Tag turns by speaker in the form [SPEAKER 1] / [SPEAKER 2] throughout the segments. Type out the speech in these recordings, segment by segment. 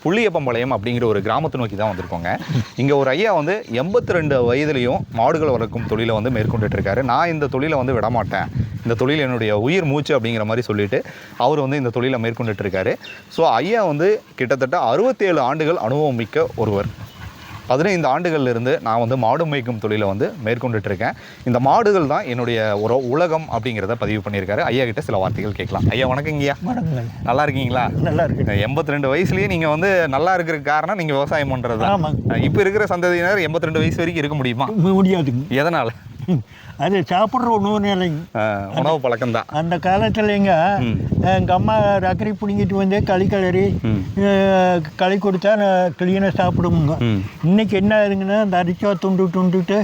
[SPEAKER 1] புள்ளியப்பம்பாளையம் அப்படிங்கிற ஒரு கிராமத்தை நோக்கி தான் வந்திருக்கோங்க. இங்கே ஒரு ஐயா வந்து 82 வயதுலையும் மாடுகள் வளர்க்கும் தொழிலை வந்து மேற்கொண்டுட்டு இருக்காரு. நான் இந்த தொழிலை வந்து விடமாட்டேன், இந்த தொழில் என்னுடைய உயிர் மூச்சு அப்படிங்கிற மாதிரி சொல்லிட்டு அவர் வந்து இந்த தொழிலை மேற்கொண்டுட்டு இருக்காரு. ஸோ ஐயா வந்து கிட்டத்தட்ட 67 ஆண்டுகள் அனுபவம் மிக்க ஒருவர். 15 ஆண்டுகள்லேருந்து நான் வந்து மாடு மேய்க்கும் தொழிலை வந்து மேற்கொண்டுட்டு இருக்கேன். இந்த மாடுகள் தான் என்னுடைய ஒரு உலகம் அப்படிங்கிறத பதிவு பண்ணியிருக்காரு. ஐயா கிட்ட சில வார்த்தைகள் கேட்கலாம். ஐயா வணக்கங்கய்யா.
[SPEAKER 2] வணக்கங்க.
[SPEAKER 1] நல்லா இருக்கீங்களா?
[SPEAKER 2] நல்லா இருக்கு.
[SPEAKER 1] 82 வயசுலேயே நீங்கள் வந்து நல்லா இருக்கிறதுக்கு காரணம் நீங்கள் விவசாயம் பண்ணுறது தான்.
[SPEAKER 2] ஆமாங்க.
[SPEAKER 1] இப்போ இருக்கிற சந்ததியினர் 82 வயசு வரைக்கும் இருக்க முடியுமா?
[SPEAKER 2] முடியாதுங்க.
[SPEAKER 1] எதனால்?
[SPEAKER 2] அது சாப்பிட்ற உணவு நிலைங்க,
[SPEAKER 1] உணவு பழக்கம் தான்.
[SPEAKER 2] அந்த காலத்துலங்க எங்கள் அம்மா ரக்கரி பிடிங்கிட்டு வந்து களி கிளறி களி கொடுத்தா கிளீனாக சாப்பிடுவோங்க. இன்னைக்கு என்ன ஆகுதுங்கன்னா அந்த அரிச்சா துண்டுட்டு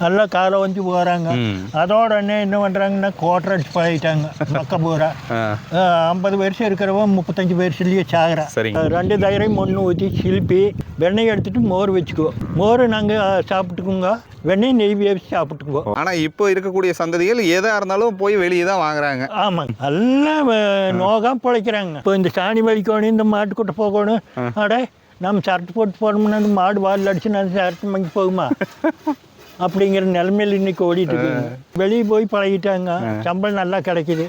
[SPEAKER 2] நல்லா காலை வந்து போகிறாங்க. அதோட என்ன பண்ணுறாங்கன்னா கோட்டரை அடிச்சு பழகிட்டாங்க. மக்க பூரா 50 வருஷம் இருக்கிறவன் 35 வருஷத்துலேயே சாகுறான். 2 தயிரையும் ஒன்று ஊற்றி சிலுப்பி வெண்ணெய் எடுத்துட்டு மோர் வச்சுக்குவோம். மோர் நாங்கள் சாப்பிட்டுக்குவோங்க, வெண்ணெய் நெய் வேவிச்சு சாப்பிட்டுக்குவோம்.
[SPEAKER 1] ஆனால் இப்போ இருக்கக்கூடிய சந்ததிகள் எதாக இருந்தாலும் போய் வெளியே தான் வாங்குறாங்க.
[SPEAKER 2] ஆமாங்க, எல்லாம் நோகாம பிழைக்கிறாங்க. இப்போ இந்த சாணி வலிக்கணும், இந்த மாட்டுக்கூட்ட போகணும், அட நம்ம சரட்டு போட்டு போனோம்னா அந்த மாடு வால் அடிச்சு நான் சரட்டு வாங்கி போகுமா அப்படிங்கிற நிலைமையில் இன்னைக்கு ஓடிட்டு இருக்கு. வெளியே போய் பழகிட்டாங்க, சம்பளம் நல்லா கிடைக்குது,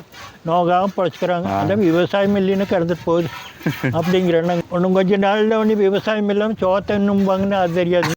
[SPEAKER 2] நோகாமல் பிழைச்சிக்கிறாங்க. அதான் விவசாயம் இல்லைன்னு கிடந்துட்டு போகுது அப்படிங்கிறேன். இன்னும் கொஞ்சம் நாளில் ஒன்று விவசாயம் இல்லாமல் சோத்தை இன்னும் வாங்கினா அது தெரியாது.